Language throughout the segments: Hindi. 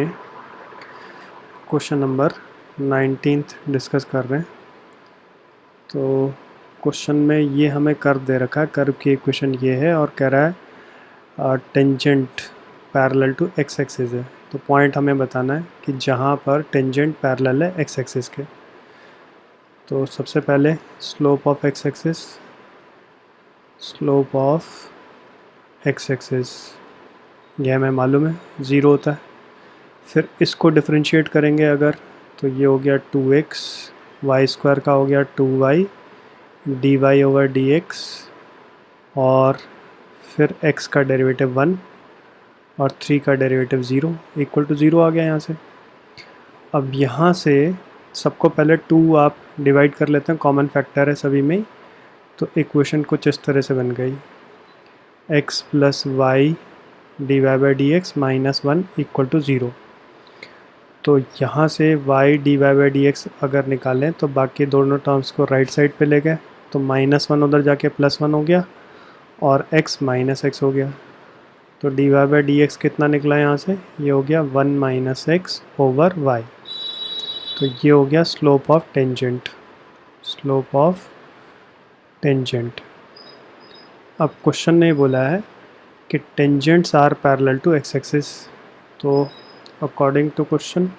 क्वेश्चन नंबर 19 डिस्कस कर रहे हैं। तो क्वेश्चन में ये हमें कर्व दे रखा है, कर्व की इक्वेशन ये है और कह रहा है tangent parallel to x axis है। तो पॉइंट हमें बताना है कि जहाँ पर टेंजेंट पैरेलल है एक्स एक्सिस के। तो सबसे पहले slope of x axis, slope of x axis ये हमें मालूम है 0 होता है। फिर इसको डिफरेंशिएट करेंगे अगर, तो ये हो गया 2x, वाई स्क्वायर का हो गया 2y d Y over D x, और फिर x का डेरिवेटिव 1 और 3 का डेरिवेटिव 0 इक्वल टू 0 आ गया यहाँ से। अब यहाँ से सबको पहले 2 आप डिवाइड कर लेते हैं, कॉमन फैक्टर है सभी में। तो इक्वेशन कुछ इस तरह से बन गई, x plus y d y by d x minus 1 equal to 0। तो यहाँ से y d y by d x अगर निकालें तो बाकी दोनों टर्म्स को राइट साइड पे ले गए, तो -1 उधर जाके +1 हो गया और x माइनस एक्स हो गया। तो d y by d x कितना निकला यहाँ से, ये हो गया 1 माइनस एक्स ओवर वाई। तो ये हो गया slope of tangent, slope of tangent. अब क्वेश्चन ने बोला है कि tangents are parallel to x axis. तो अकॉर्डिंग टू क्वेश्चन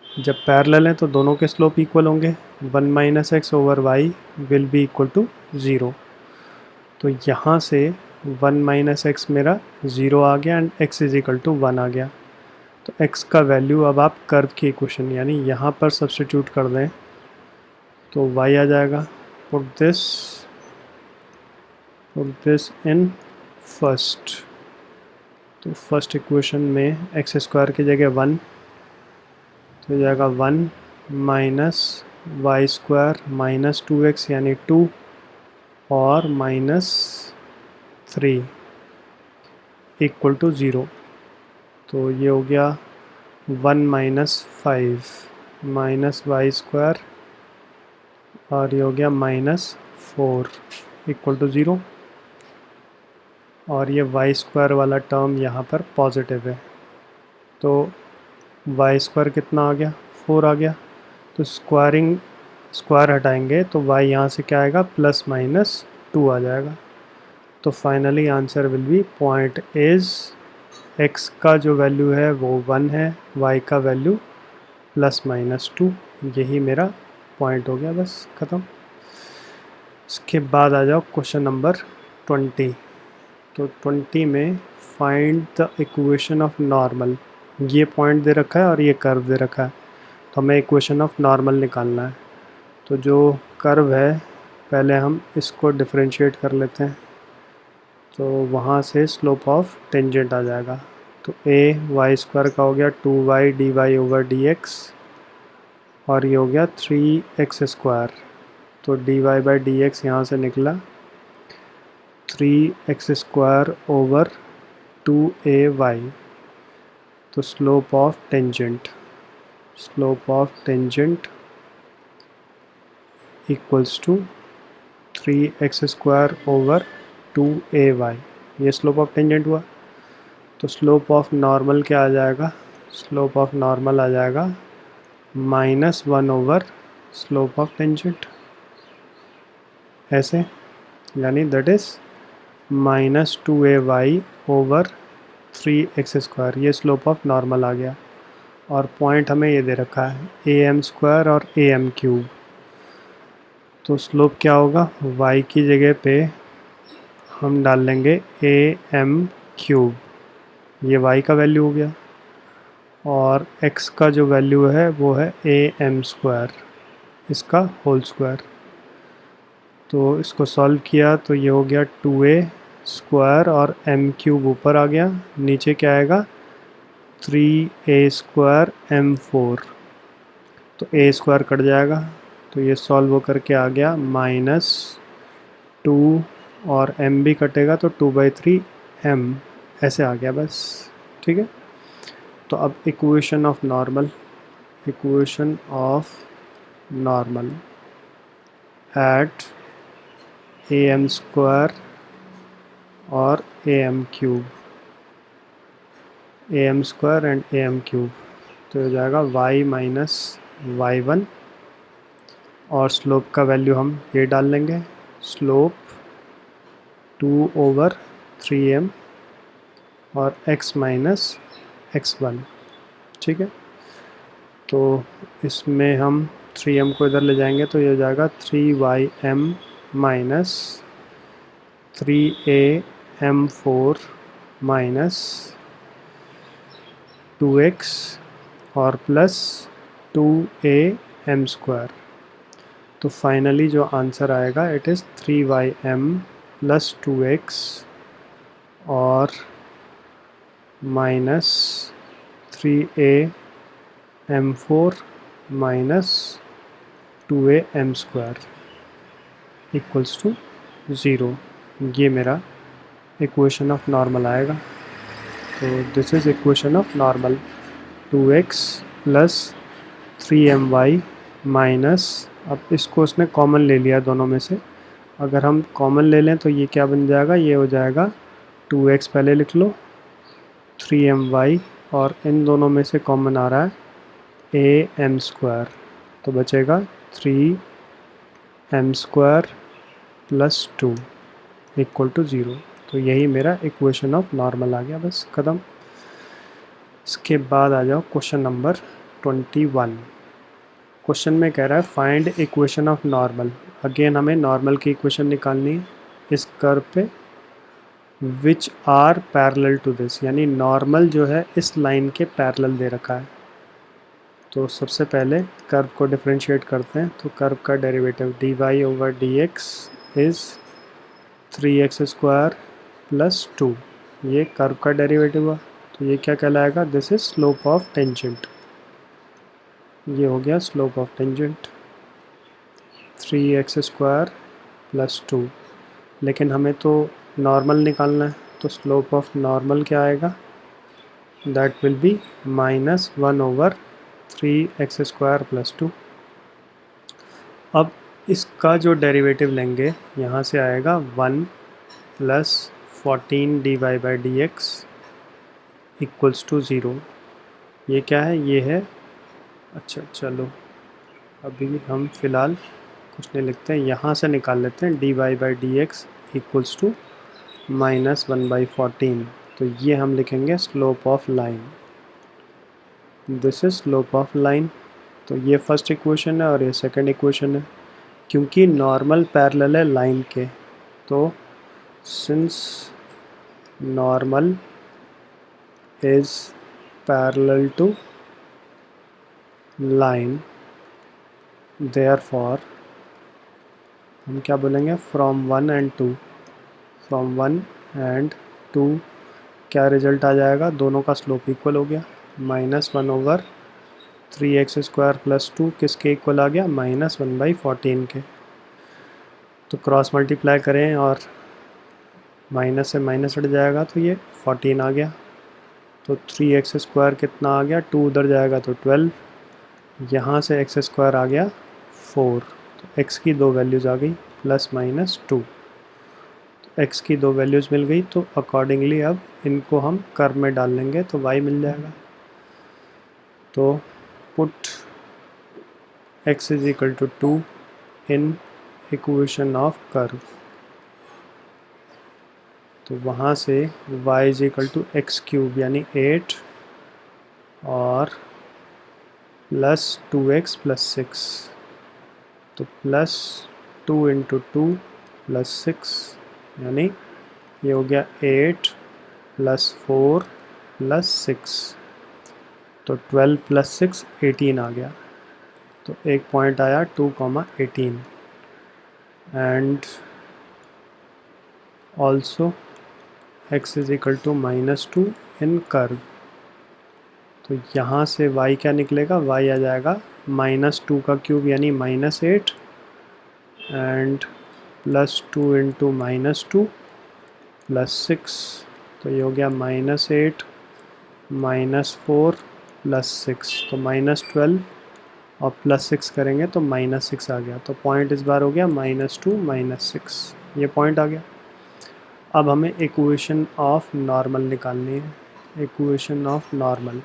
जब पैरेलल हैं तो दोनों के स्लोप इक्वल होंगे, 1 minus x over y will be equal to 0। तो यहाँ से 1 माइनस एक्स मेरा 0 आ गया and x is equal to 1 आ गया। तो x का वैल्यू अब आप कर्व की इक्वेशन यानी यहाँ पर सब्स्टिट्यूट कर दें तो y आ जाएगा। Put this in first. तो फर्स्ट इक्वेशन में एक्स स्क्वायर की जगह 1, तो हो जाएगा 1 minus Y square minus 2x यानी 2 और -3 इक्वल टू 0। तो ये हो गया 1 माइनस 5 माइनस वाई स्क्वायर और ये हो गया -4 इक्वल टू 0। और ये वाई स्क्वायर वाला टर्म यहाँ पर पॉजिटिव है, तो वाई स्क्वायर कितना आ गया, 4 आ गया। तो स्क्वायर हटाएंगे तो y यहाँ से क्या आएगा, +-2 आ जाएगा। तो finally answer will B point is x का जो वैल्यू है वो 1 है, y का वैल्यू +-2। यही मेरा पॉइंट हो गया, बस ख़त्म। इसके बाद आ जाओ क्वेश्चन नंबर 20। तो 20 में find the equation of normal. ये पॉइंट दे रखा है और ये कर्व दे रखा है, तो हमें इक्वेशन ऑफ नॉर्मल निकालना है। तो जो कर्व है पहले हम इसको डिफरेंशिएट कर लेते हैं, तो वहाँ से स्लोप ऑफ टेंजेंट आ जाएगा। तो a वाई स्क्वायर का हो गया 2y d Y over D x और ये हो गया 3x स्क्वायर। तो d y by d x यहाँ से निकला 3x स्क्वायर ओवर 2ay। तो slope of tangent equals to 3x square over 2ay। ये स्लोप ऑफ टेंजेंट हुआ। तो स्लोप ऑफ नॉर्मल क्या आ जाएगा, स्लोप ऑफ नॉर्मल आ जाएगा -1 ओवर स्लोप ऑफ टेंजेंट, ऐसे, यानी that is -2ay over 3x square. ये स्लोप ऑफ नॉर्मल आ गया। और पॉइंट हमें ये दे रखा है am स्क्वायर और am क्यूब। तो स्लोप क्या होगा, y की जगह पे हम डाल लेंगे am क्यूब, ये y का वैल्यू हो गया, और x का जो वैल्यू है वो है am स्क्वायर, इसका होल स्क्वायर। तो इसको सॉल्व किया तो ये हो गया 2a स्क्वायर और m क्यूब ऊपर आ गया, नीचे क्या आएगा 3a स्क्वायर m4। तो a स्क्वायर कट जाएगा, तो ये सॉल्व होकर के आ गया -2 और m भी कटेगा तो 2/3 m, ऐसे आ गया बस, ठीक है। तो अब equation of normal at am square और am cube. A m square and a m cube, तो हो जाएगा y माइनस y1, और स्लोप का वैल्यू हम ये डाल लेंगे, स्लोप 2/3m और x माइनस x1। ठीक है, तो इसमें हम 3m को इधर ले जाएंगे तो ये हो जाएगा 3ym minus 3am4 minus 2x और प्लस 2am स्क्वायर। तो फाइनली जो आंसर आएगा it is 3ym plus 2x और minus 3am4 minus 2am square equals to 0। ये मेरा इक्वेशन ऑफ नॉर्मल आएगा। तो this is equation of normal, 2x plus 3my minus, अब इसको उसने कॉमन ले लिया दोनों में से, अगर हम कॉमन ले लें तो ये क्या बन जाएगा, ये हो जाएगा 2x पहले लिख लो, 3my, और इन दोनों में से कॉमन आ रहा है am स्क्वायर, तो बचेगा 3m square plus 2 equal to 0। तो यही मेरा इक्वेशन ऑफ नॉर्मल आ गया, बस ख़त्म। इसके बाद आ जाओ क्वेश्चन नंबर 21। क्वेश्चन में कह रहा है find equation of normal. Again हमें नॉर्मल की इक्वेशन निकालनी है इस कर्व पे, which are parallel to this, यानी नॉर्मल जो है इस लाइन के पैरेलल दे रखा है। तो सबसे पहले कर्व को डिफरेंशिएट करते हैं, तो कर्व का derivative dy/dx is 3x square plus 2, ये कर्व का डेरिवेटिव हुआ। तो ये क्या कहलाएगा, this is slope of tangent. ये हो गया slope of tangent 3x square plus 2। लेकिन हमें तो नॉर्मल निकालना है, तो स्लोप ऑफ नॉर्मल क्या आएगा, that will be -1/3x square plus 2। अब इसका जो डेरिवेटिव लेंगे यहाँ से आएगा 1 प्लस 14 dy/dx इक्वल्स टू 0। ये क्या है, ये है, अच्छा चलो अभी हम फ़िलहाल कुछ नहीं लिखते हैं, यहाँ से निकाल लेते हैं dy/dx इक्वल्स टू -1/14। तो ये हम लिखेंगे slope of line, this is slope of line. तो ये फर्स्ट इक्वेशन है और ये सेकंड इक्वेशन है। क्योंकि नॉर्मल पैरेलल है लाइन के, तो since normal is parallel to line, therefore हम क्या बोलेंगे, फ्रॉम 1 एंड 2, फ्रॉम 1 एंड 2 क्या रिजल्ट आ जाएगा, दोनों का स्लोप इक्वल हो गया, -1/3x स्क्वायर प्लस 2 किसके इक्वल आ गया, -1/14 के। तो क्रॉस मल्टीप्लाई करें और माइनस से माइनस हट जाएगा तो ये 14 आ गया। तो 3x स्क्वायर कितना आ गया, 2 उधर जाएगा तो 12, यहाँ से x स्क्वायर आ गया 4। तो x की दो वैल्यूज़ आ गई +-2। तो x की दो वैल्यूज़ मिल गई, तो अकॉर्डिंगली अब इनको हम कर्व में डाल लेंगे तो y मिल जाएगा। तो put x = 2 in equation of curve, तो वहाँ से y = x³ यानी 8 और प्लस 2x प्लस 6, तो +2 × 2 + 6 यानी ये हो गया 8 + 4 + 6, तो 12 + 6 18 आ गया। तो एक पॉइंट आया 2,18 and also x = -2 in curve. तो यहाँ से y क्या निकलेगा, y आ जाएगा -2 का क्यूब यानी -8 एंड +2 × -2 + 6, तो ये हो गया -8 -4 + 6, तो -12 और +6 करेंगे तो -6 आ गया। तो पॉइंट इस बार हो गया -2 -6, ये पॉइंट आ गया। अब हमें इक्वेशन ऑफ नॉर्मल निकालनी है। इक्वेशन ऑफ नॉर्मल,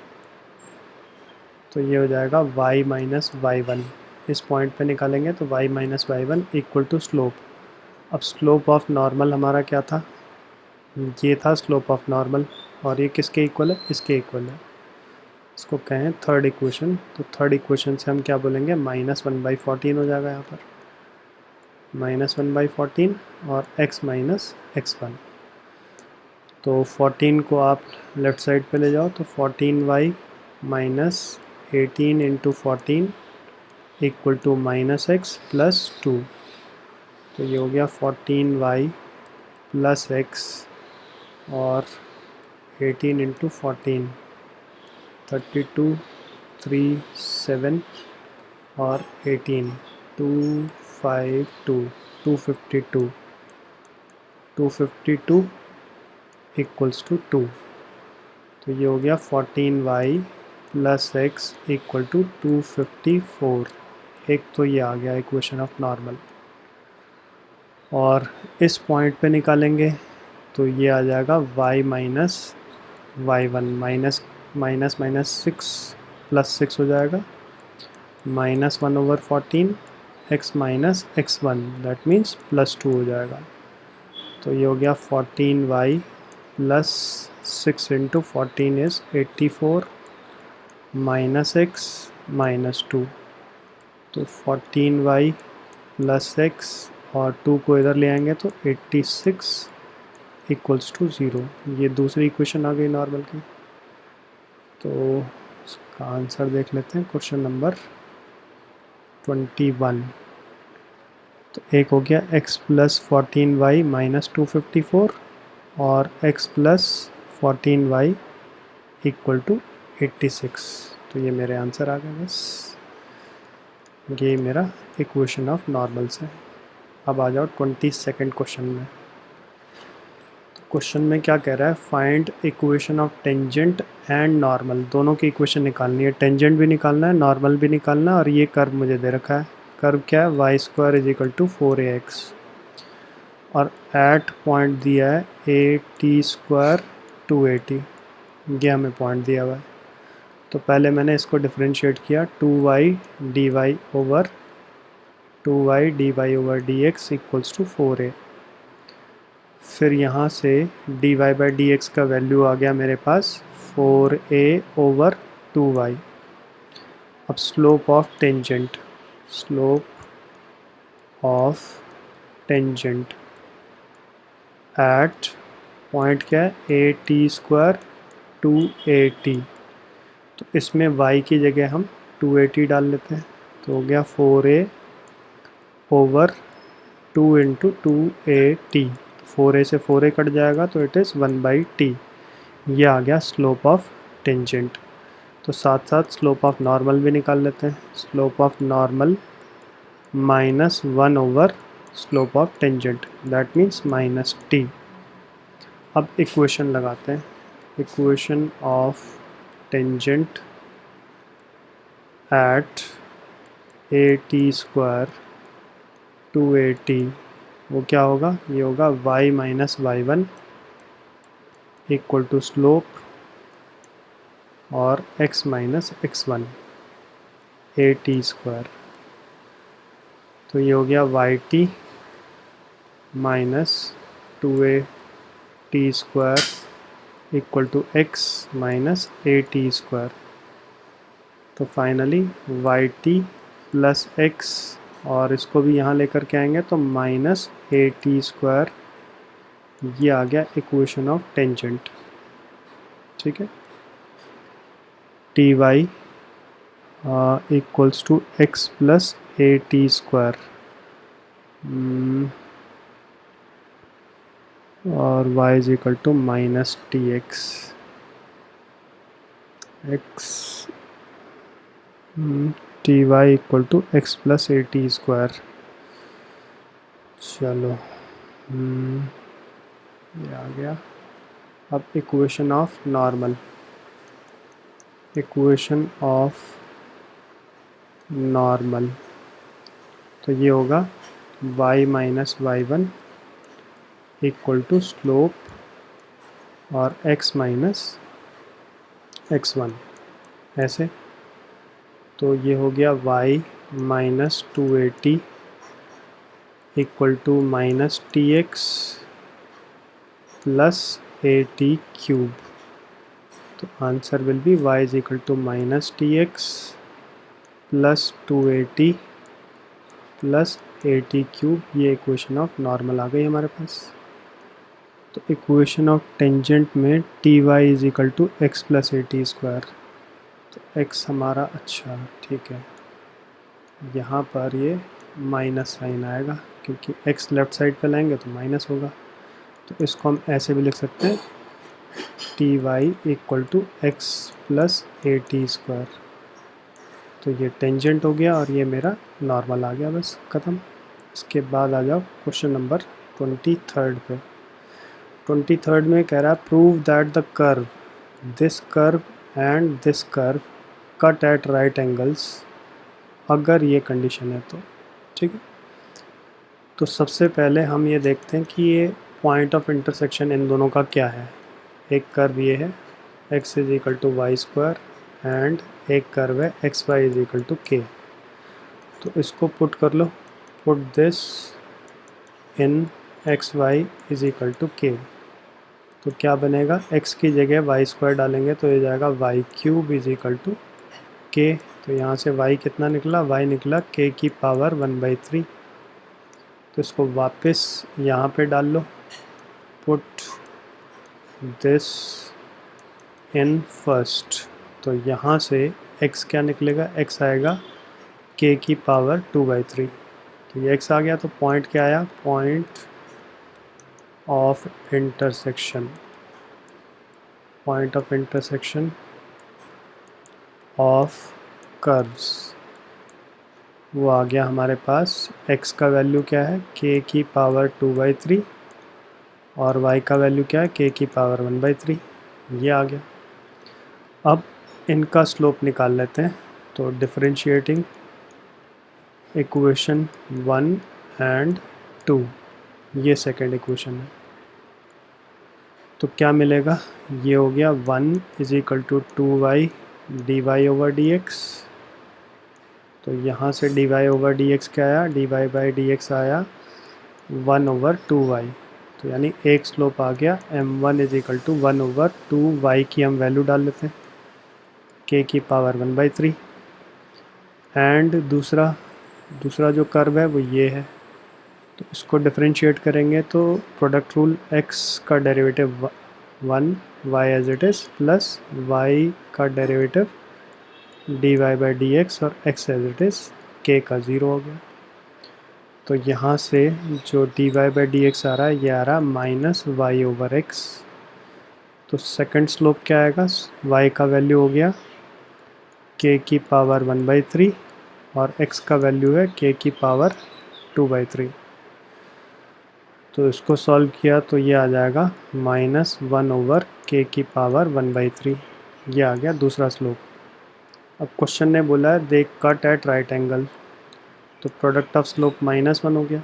तो ये हो जाएगा y माइनस वाई वन। इस पॉइंट पे निकालेंगे तो y minus y one equal to slope. अब स्लोप ऑफ नॉर्मल हमारा क्या था, ये था स्लोप ऑफ नॉर्मल, और ये किसके इक्वल है, इसके इक्वल है। इसको कहें थर्ड इक्वेशन, तो थर्ड इक्वेशन से हम क्या बोलेंगे, -1/14 हो जाएगा यहाँ पर, -1/14 और x माइनस x1। तो 14 को आप लेफ़्ट साइड पे ले जाओ तो 14y minus 18 into 14 equal to -x plus 2। तो ये हो गया 14y प्लस x और 18 इंटू 14 32 3 7 और 18 252 252 252 इक्वल्स टू 2। तो ये हो गया 14y plus x equal to 254। एक तो ये आ गया इक्वेशन ऑफ नॉर्मल, और इस पॉइंट पे निकालेंगे तो ये आ जाएगा y minus y one, minus minus minus 6 plus 6 हो जाएगा, -1/14 x minus x1, that means plus 2 हो जाएगा। तो ये हो गया 14y plus 6 into 14 is 84 minus x minus 2। तो 14y प्लस x और 2 को इधर ले आएंगे तो 86 इक्वल्स टू 0। ये दूसरी इक्वेशन आ गई नॉर्मल की। तो इसका आंसर देख लेते हैं, क्वेश्चन नंबर 21। तो एक हो गया x प्लस 14y माइनस 254 और x plus 14y equal to 86। तो ये मेरे आंसर आ गए बस, ये मेरा इक्वेशन ऑफ नॉर्मल्स है। अब आ जाओ 22nd क्वेश्चन में। तो क्वेश्चन में क्या कह रहा है, find equation of tangent and normal. दोनों की इक्वेशन निकालनी है, टेंजेंट भी निकालना है, नॉर्मल भी निकालना है, और ये कर्व मुझे दे रखा है। कर्व क्या है, y square is equal to 4ax, और एट पॉइंट दिया है ए टी स्क्वायर 280, ये हमें पॉइंट दिया हुआ है। तो पहले मैंने इसको डिफरेंशिएट किया, 2y dy over 2y dy over dx equals to 4a। फिर यहाँ से dy बाई डी एक्स का वैल्यू आ गया मेरे पास 4a ओवर 2y। अब slope of tangent, slope of tangent at point क्या है, ए टी स्क्वायर 280। तो इसमें y की जगह हम 280 डाल लेते हैं, तो हो गया 4a ओवर 2 इंटू 280। 4a से 4a कट जाएगा तो इट इज़ 1/t। ये आ गया स्लोप ऑफ टेंजेंट। तो साथ साथ स्लोप ऑफ नॉर्मल भी निकाल लेते हैं। Slope of normal -1 over slope of tangent, that means -t। अब इक्वेशन लगाते हैं, equation of tangent at a t square 280, वो क्या होगा, ये होगा y minus y one equal to slope और x minus x1 a t square. तो ये हो गया y t minus 2a t square equal to x minus a t square. तो finally y t plus x, और इसको भी यहाँ लेकर के आएंगे तो माइनस ए टी स्क्वायर। ये आ गया इक्वेशन ऑफ टेंजेंट, ठीक है। T y equals to x plus a t square, और y is equal to minus t x, x t y equal to x plus a t square. चलो ये आ गया। अब equation of normal, equation of normal, तो ये होगा y minus y one equal to slope और x माइनस x1 ऐसे। तो ये हो गया y minus 280 equal to minus tx plus at cube. तो answer will be y is equal to minus tx plus 280 plus at cube. ये इक्वेशन ऑफ नॉर्मल आ गई हमारे पास। तो इक्वेशन ऑफ टेंजेंट में t y is equal to x plus a t square. तो x हमारा अच्छा ठीक है, यहाँ पर ये माइनस साइन आएगा क्योंकि x लेफ़्ट साइड पे लाएंगे तो माइनस होगा। तो इसको हम ऐसे भी लिख सकते हैं t y equal to x plus a t square. तो ये टेंजेंट हो गया और ये मेरा नॉर्मल आ गया, बस ख़त्म। इसके बाद आ जाओ क्वेश्चन नंबर 23 पे। 23 में कह रहा है prove that the curve and this curve cut at right angles. अगर ये कंडीशन है तो ठीक है। तो सबसे पहले हम ये देखते हैं कि ये पॉइंट ऑफ इंटरसेक्शन इन दोनों का क्या है। एक कर्व ये है x is equal to y square and एक कर्व है x y is equal to k. तो इसको पुट कर लो, put this in x y is equal to k. तो क्या बनेगा, x की जगह वाई स्क्वायर डालेंगे तो ये जाएगा y cube is equal to k. तो यहाँ से y कितना निकला, y निकला k की पावर 1/3। तो इसको वापस यहाँ पे डाल लो, पुट दिस इन फर्स्ट। तो यहाँ से x क्या निकलेगा, x आएगा k की पावर 2/3। तो ये x आ गया। तो पॉइंट क्या आया, point of intersection, point of intersection of curves वो आ गया हमारे पास। x का वैल्यू क्या है, k की पावर 2/3 और y का वैल्यू क्या है, k की पावर 1/3। ये आ गया। अब इनका स्लोप निकाल लेते हैं। तो डिफरेंशिएटिंग इक्वेशन 1 एंड 2, ये सेकेंड इक्वेशन है। तो क्या मिलेगा, ये हो गया 1 is equal to 2y d Y over D x. तो यहाँ से d Y over D x क्या आया, d y by d x आया 1/2y। तो यानी एक स्लोप आ गया m1 is equal to 1/2y की हम वैल्यू डाल लेते हैं k की पावर 1/3। एंड दूसरा जो कर्व है वो ये है। तो इसको डिफरेंशिएट करेंगे तो प्रोडक्ट रूल x का derivative 1 y as it is plus y का derivative dy by d x और x as it is k का 0 हो गया। तो यहाँ से जो dy बाई डी एक्स आ रहा है ये आ रहा है माइनस वाई ओवर एक्स। तो सेकंड स्लोप क्या आएगा, y का वैल्यू हो गया k की पावर 1/3 और x का वैल्यू है k की पावर 2/3। तो इसको सॉल्व किया तो ये आ जाएगा -1/k की पावर 1/3। ये आ गया दूसरा स्लोप। अब क्वेश्चन ने बोला है दे कट एट राइट एंगल। तो प्रोडक्ट ऑफ स्लोप -1 हो गया।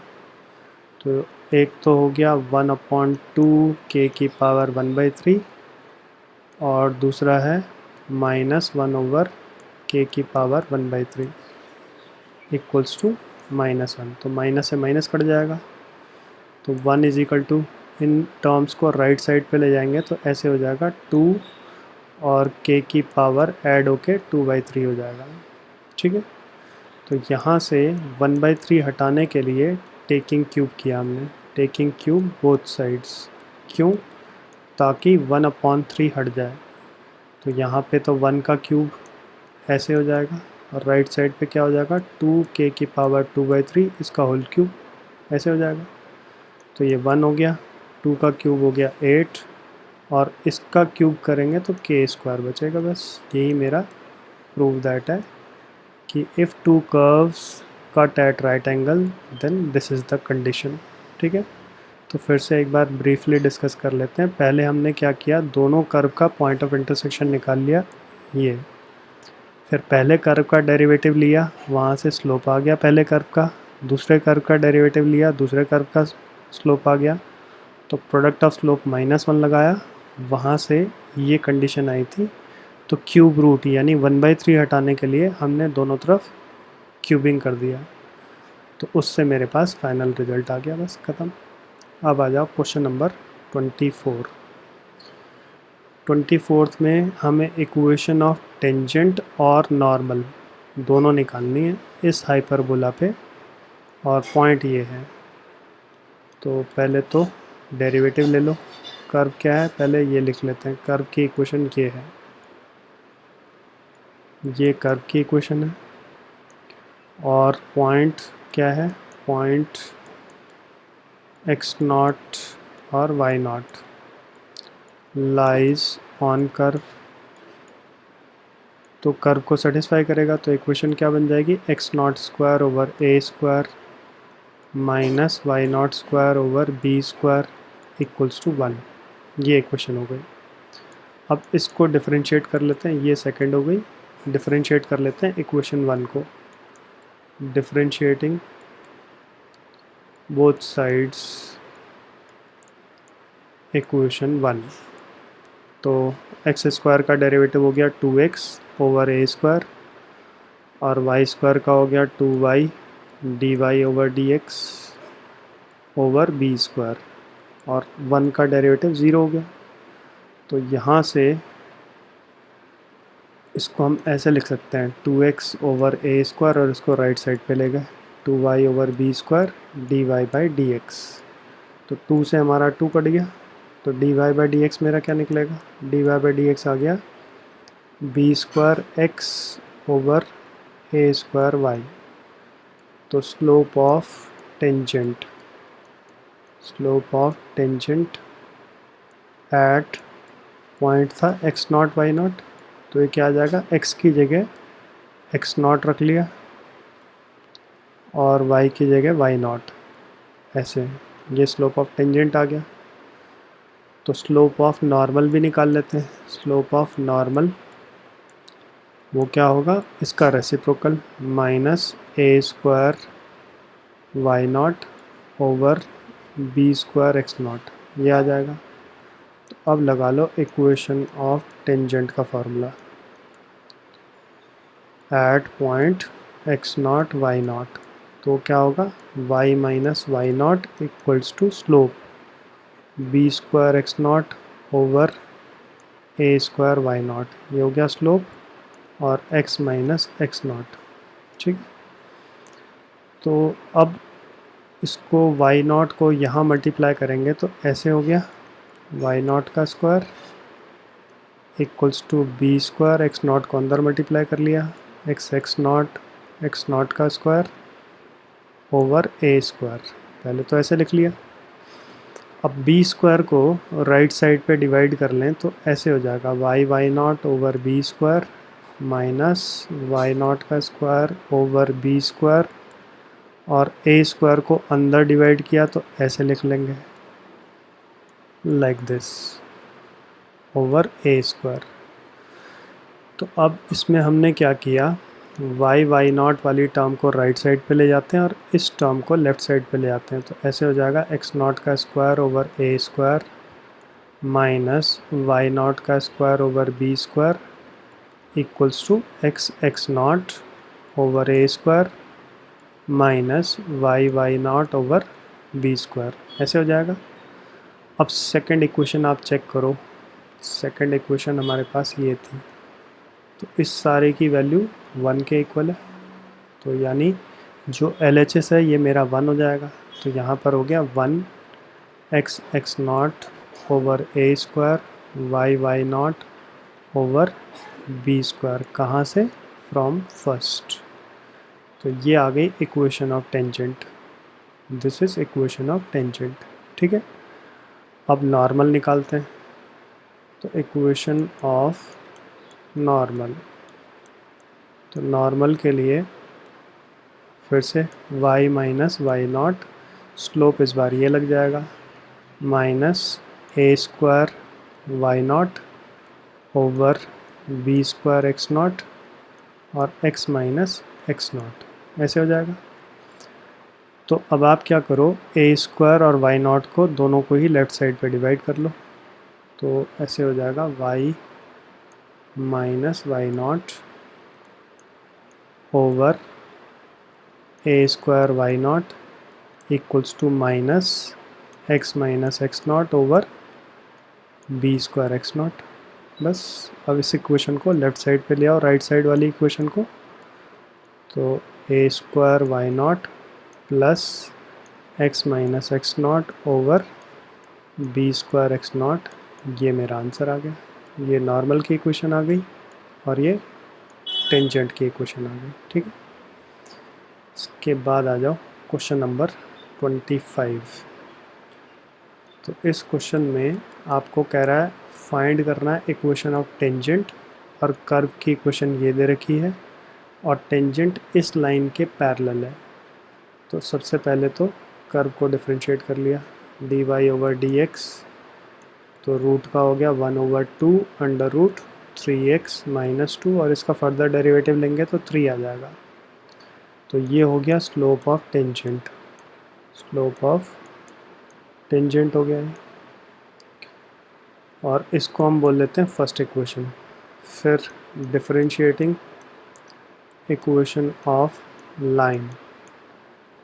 तो एक तो हो गया 1/2 k की पावर 1/3 और दूसरा है -1/k की पावर 1/3 इक्वल्स टू -1। तो माइनस से माइनस कट जाएगा। तो 1 is equal to, in terms को राइट साइड पे ले जाएंगे तो ऐसे हो जाएगा 2 और k की पावर ऐड होके 2/3 हो जाएगा। ठीक है। तो यहाँ से 1/3 हटाने के लिए टेकिंग क्यूब किया हमने, टेकिंग क्यूब बोथ साइड्स। क्यों, ताकि 1/3 हट जाए। तो यहाँ पे तो 1 का क्यूब ऐसे हो जाएगा और राइट साइड पे क्या हो जाएगा 2k की पावर 2/3 इसका होल क्यूब ऐसे हो जाएगा। तो ये 1 हो गया, 2 का क्यूब हो गया 8 और इसका क्यूब करेंगे तो k स्क्वायर बचेगा। बस यही मेरा प्रूव दैट है कि if two curves cut at right angle then this is the condition. ठीक है। तो फिर से एक बार ब्रीफली डिस्कस कर लेते हैं। पहले हमने क्या किया, दोनों कर्व का पॉइंट ऑफ इंटरसेक्शन निकाल लिया ये। फिर पहले कर्व का डेरिवेटिव लिया, वहाँ से स्लोप आ गया पहले कर्व का। दूसरे कर्व का डेरिवेटिव लिया, दूसरे कर्व का स्लोप आ गया। तो प्रोडक्ट ऑफ स्लोप -1 लगाया, वहाँ से ये कंडीशन आई थी तो क्यूब रूट यानी 1/3 हटाने के लिए हमने दोनों तरफ क्यूबिंग कर दिया, तो उससे मेरे पास फाइनल रिजल्ट आ गया, बस ख़त्म। अब आ जाओ क्वेश्चन नंबर 24। 24th में हमें इक्वेशन ऑफ टेंजेंट और नॉर्मल दोनों निकालनी है इस हाइपरबोला पे, और पॉइंट ये है। तो पहले तो डेरिवेटिव ले लो। कर्व क्या है पहले ये लिख लेते हैं, कर्व की इक्वेशन ये है, ये कर्व की इक्वेशन है। और पॉइंट क्या है, पॉइंट x0 और y0 लाइज ऑन कर्व, तो कर्व को सेटिस्फाई करेगा। तो इक्वेशन क्या बन जाएगी, x0 square over a square minus y0 square over b square equals to 1। ये इक्वेशन हो गई। अब इसको डिफरेंशिएट कर लेते हैं, ये सेकंड हो गई। डिफरेंशिएट कर लेते हैं इक्वेशन 1 को, डिफरेंशिएटिंग बोथ साइड्स इक्वेशन 1। तो एक्स स्क्वायर का डेरिवेटिव हो गया 2x ओवर a स्क्वायर, और y स्क्वायर का हो गया 2y dy over dx over b square, और 1 का डेरिवेटिव 0 हो गया। तो यहाँ से इसको हम ऐसे लिख सकते हैं 2x ओवर a स्क्वायर, और इसको राइट साइड पे ले गए 2y over b square dy by dx। तो 2 से हमारा 2 कट गया, तो dy बाई dx मेरा क्या निकलेगा, dy बाई dx आ गया b square x over a square y। तो slope of tangent, slope of tangent at point था x0 y0, तो ये क्या आ जाएगा, x की जगह x0 रख लिया और y की जगह y0, ऐसे ये स्लोप ऑफ टेंजेंट आ गया। तो स्लोप ऑफ नॉर्मल भी निकाल लेते हैं। स्लोप ऑफ नॉर्मल वो क्या होगा, इसका reciprocal minus a square y0 over b square x0, ये आ जाएगा। तो अब लगा लो इक्वेशन ऑफ टेंजेंट का formula, at point x0 y0, तो क्या होगा y minus y0 equals to slope b square x0 over a square y0, ये हो गया स्लोप, और x माइनस x0। ठीक, तो अब इसको y0 को यहाँ मल्टीप्लाई करेंगे तो ऐसे हो गया y0 का square equals to b square, x0 को अंदर मल्टीप्लाई कर लिया, x0 का स्क्वायर ओवर a स्क्वायर, पहले तो ऐसे लिख लिया। अब b स्क्वायर को राइट साइड पे डिवाइड कर लें तो ऐसे हो जाएगा y0 over b square minus y0 का स्क्वायर ओवर b स्क्वायर, और a स्क्वायर को अंदर डिवाइड किया तो ऐसे लिख लेंगे like this over a square. तो अब इसमें हमने क्या किया, y0 वाली टर्म को राइट साइड पे ले जाते हैं और इस टर्म को लेफ़्ट साइड पे ले आते हैं, तो ऐसे हो जाएगा x0 का square over a square minus y0 का square over b square equals to x0 over a square minus y0 over b square, ऐसे हो जाएगा। अब सेकंड इक्वेशन आप चेक करो, सेकंड इक्वेशन हमारे पास ये थी, तो इस सारे की वैल्यू 1 के इक्वल है, तो यानी जो LHS है ये मेरा 1 हो जाएगा। तो यहाँ पर हो गया 1 x0 over a square y0 over b square, कहाँ से, फ्रॉम फर्स्ट। तो ये आ गई equation of tangent, this is equation of tangent. ठीक है, अब नॉर्मल निकालते हैं। तो इक्वेशन ऑफ नॉर्मल, तो नॉर्मल के लिए फिर से y माइनस y0, स्लोप इस बार ये लग जाएगा minus a square y0 over b square x0 और x माइनस x0, ऐसे हो जाएगा। तो अब आप क्या करो, a स्क्वायर और y0 को दोनों को ही लेफ़्ट साइड पे डिवाइड कर लो, तो ऐसे हो जाएगा y minus Y not over A square Y not equals to minus X not over B square x not. बस अब इस इक्वेशन को लेफ़्ट साइड पे ले आओ, राइट साइड वाली इक्वेशन को। तो a square Y not plus x not over B square x not, ये मेरा आंसर आ गया। ये नॉर्मल की इक्वेशन आ गई और ये टेंजेंट की इक्वेशन आ गई। ठीक है, इसके बाद आ जाओ क्वेश्चन नंबर 25। तो इस क्वेश्चन में आपको कह रहा है फाइंड करना है इक्वेशन ऑफ टेंजेंट, और कर्व की इक्वेशन ये दे रखी है और टेंजेंट इस लाइन के पैरेलल है। तो सबसे पहले तो कर्व को डिफरेंशिएट कर लिया, D Y over D x, तो रूट का हो गया 1/2 अंडर रूट 3x माइनस 2, और इसका फर्दर डेरिवेटिव लेंगे तो 3 आ जाएगा। तो ये हो गया slope of tangent, slope of tangent हो गया है, और इसको हम बोल लेते हैं फर्स्ट इक्वेशन। फिर डिफरेंशिएटिंग इक्वेशन ऑफ लाइन,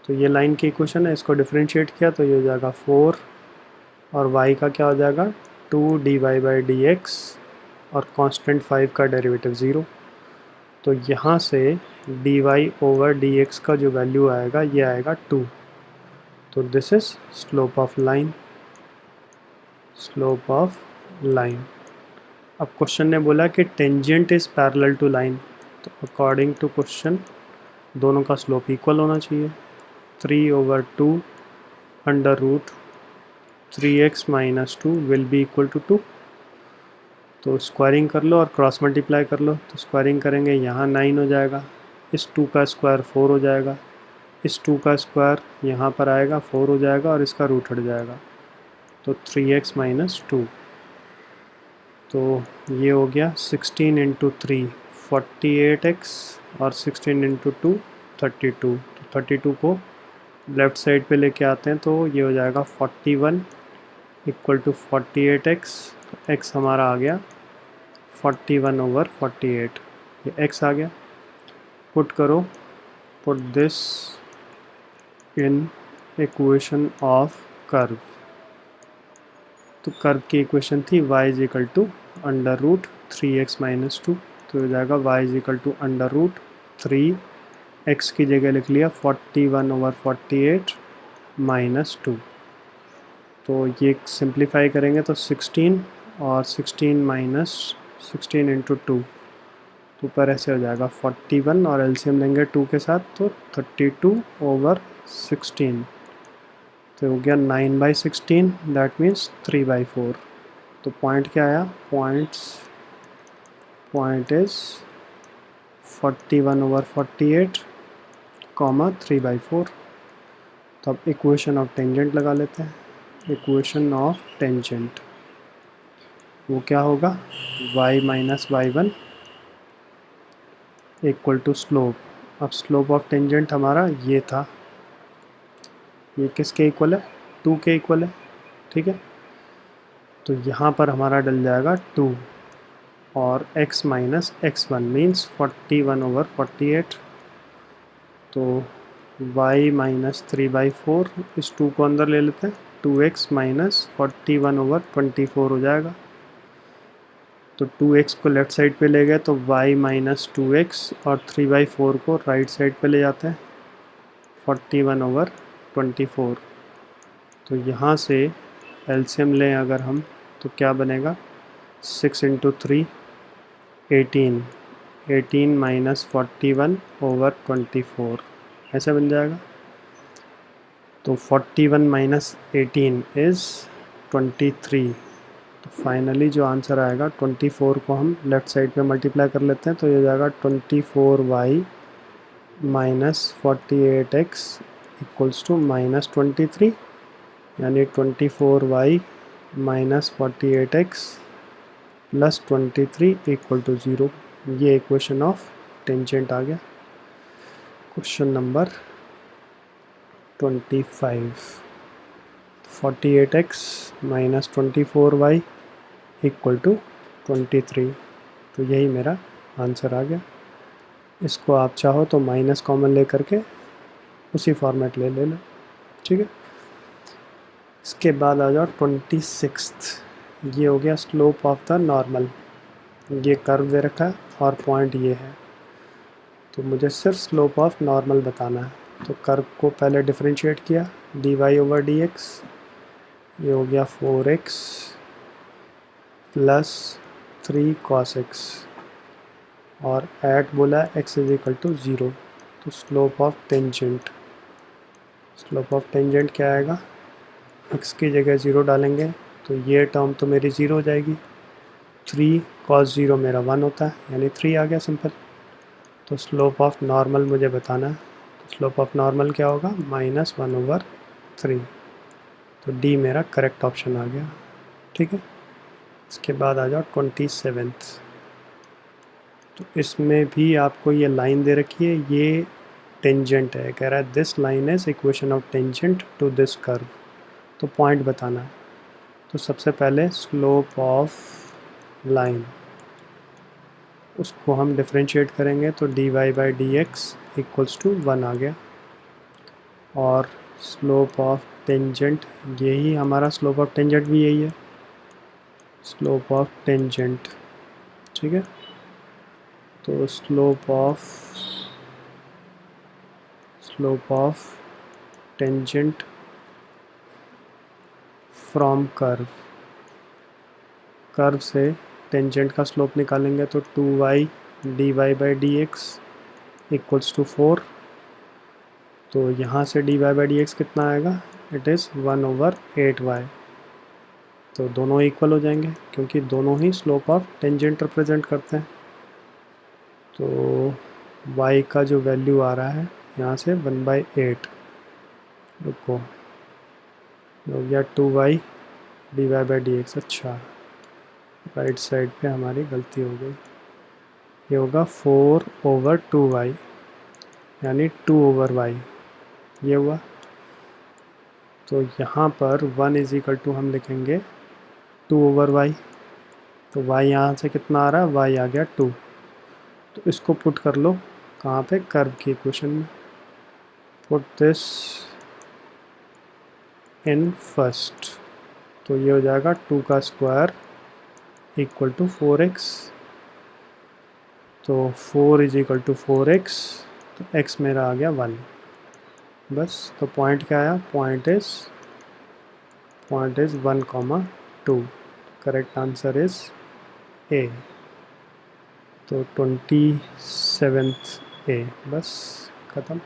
तो ये लाइन की इक्वेशन है, इसको डिफरेंशिएट किया तो ये हो जाएगा 4, और y का क्या हो जाएगा 2 dy बाई डी एक्स, और कांस्टेंट 5 का डेरिवेटिव 0। तो यहाँ से dy ओवर dx का जो वैल्यू आएगा ये आएगा 2। तो this is slope of line, slope of line. अब क्वेश्चन ने बोला कि tangent is parallel to line, तो अकॉर्डिंग टू क्वेश्चन दोनों का स्लोप इक्वल होना चाहिए। 3/2 under root 3x minus 2 will be equal to 2। तो स्क्वायरिंग कर लो और क्रॉस मल्टीप्लाई कर लो, तो स्क्वायरिंग करेंगे यहाँ 9 हो जाएगा, इस 2 का स्क्वायर 4 हो जाएगा, इस 2 का स्क्वायर यहाँ पर आएगा 4 हो जाएगा, और इसका रूट हट जाएगा, तो 3x माइनस 2। तो ये हो गया 16 इंटू 3 48x, और 16 इंटू 2 32। तो 32 को लेफ़्ट साइड पे लेके आते हैं तो ये हो जाएगा 41 इक्वल टू 48x। तो x हमारा आ गया 41/48, ये x आ गया। पुट करो, put this in equation of curve. तो कर्व की इक्वेशन थी y is equal to under root 3x minus 2, तो हो जाएगा y is equal to under root 3, x की जगह लिख लिया 41/48 माइनस 2। तो ये सिंप्लीफाई करेंगे तो 16, और 16 माइनस 16 इंटू 2, तो ऊपर ऐसे हो जाएगा 41, और एलसीएम लेंगे 2 के साथ तो 32/16, तो हो गया 9/16, दैट मीन्स 3/4। तो पॉइंट क्या आया, पॉइंट इज 41/48 कॉमा 3/4। तो अब इक्वेशन ऑफ टेंजेंट लगा लेते हैं। इक्वेशन ऑफ टेंजेंट वो क्या होगा, y minus y1 equal to slope. अब स्लोप ऑफ टेंजेंट हमारा ये था, ये किसके इक्वल है, 2 के इक्वल है। ठीक है, तो यहाँ पर हमारा डल जाएगा 2, और x माइनस x1 मीन्स 41/48। तो y माइनस 3/4, इस 2 को अंदर ले लेते हैं, 2x माइनस 41/24 हो जाएगा। तो 2x को लेफ़्ट साइड पे ले गए तो y माइनस 2x, और 3/4 को राइट साइड पे ले जाते हैं 41/24। तो यहाँ से एलसीएम लें अगर हम तो क्या बनेगा, 6 इंटू 3 18, 18 माइनस 41/24 ऐसा बन जाएगा। तो 41 माइनस 18 इज़ 23। तो फाइनली जो आंसर आएगा 24 को हम लेफ़्ट साइड पे मल्टीप्लाई कर लेते हैं, तो ये हो जाएगा 24y minus 48x equals to minus 23, यानी 24y minus 48x plus 23 equal to 0। ये इक्वेशन ऑफ टेंजेंट आ गया। Question number 25, 48x minus 24y equal to 23। तो यही मेरा आंसर आ गया। इसको आप चाहो तो माइनस कॉमन ले करके उसी फॉर्मेट ले लेना, ठीक है। इसके बाद आ जाओ 26th। ये हो गया स्लोप ऑफ द नॉर्मल। ये कर्व दे रखा है और पॉइंट ये है, तो मुझे सिर्फ स्लोप ऑफ नॉर्मल बताना है। तो कर्व को पहले डिफरेंशिएट किया, dy/dx, ये हो गया 4x प्लस 3 cos x, और ऐट बोला है x इज इक्वल टू 0। तो slope of tangent, slope of tangent क्या आएगा, x की जगह 0 डालेंगे तो ये टर्म तो मेरी 0 हो जाएगी। 3 cos 0 मेरा 1 होता है, यानी 3 आ गया सिंपल। तो स्लोप ऑफ नॉर्मल मुझे बताना है, तो स्लोप ऑफ नॉर्मल क्या होगा, -1/3। तो डी मेरा करेक्ट ऑप्शन आ गया, ठीक है। इसके बाद आ जाओ 27th। तो इसमें भी आपको ये लाइन दे रखी है, ये टेंजेंट है, कह रहा है this line is equation of tangent to this curve. तो पॉइंट बताना है। तो सबसे पहले स्लोप ऑफ लाइन, उसको हम डिफरेंशिएट करेंगे तो dy/dx इक्वल्स टू 1 आ गया। और स्लोप ऑफ टेंजेंट, यही हमारा स्लोप ऑफ टेंजेंट भी यही है, स्लोप ऑफ टेंजेंट, ठीक है। तो slope of tangent from curve, curve से टेंजेंट का स्लोप निकालेंगे तो 2y dy/dx इक्वल्स टू 4। तो यहाँ से dy/dx कितना आएगा, इट इज़ 1/8y। तो दोनों इक्वल हो जाएंगे क्योंकि दोनों ही स्लोप ऑफ टेंजेंट रिप्रेजेंट करते हैं। तो y का जो वैल्यू आ रहा है यहाँ से 1/8, रुको, हो गया 2y dy/dx। अच्छा, राइट साइड पे हमारी गलती हो गई, ये होगा 4/2y, यानी 2/y ये हुआ। तो यहाँ पर 1 इज इक्वल टू हम लिखेंगे 2/y। तो y यहाँ से कितना आ रहा है, y आ गया 2। तो इसको पुट कर लो कहाँ पे, कर्व की इक्वेशन में। पुट दिस इन फर्स्ट, तो ये हो जाएगा 2 का स्क्वायर इक्वल टू 4x। तो 4 इज इक्वल टू 4x, तो x मेरा आ गया 1। बस, तो पॉइंट क्या आया, point is 1,2। Correct answer is a. तो 27th ए, बस ख़त्म।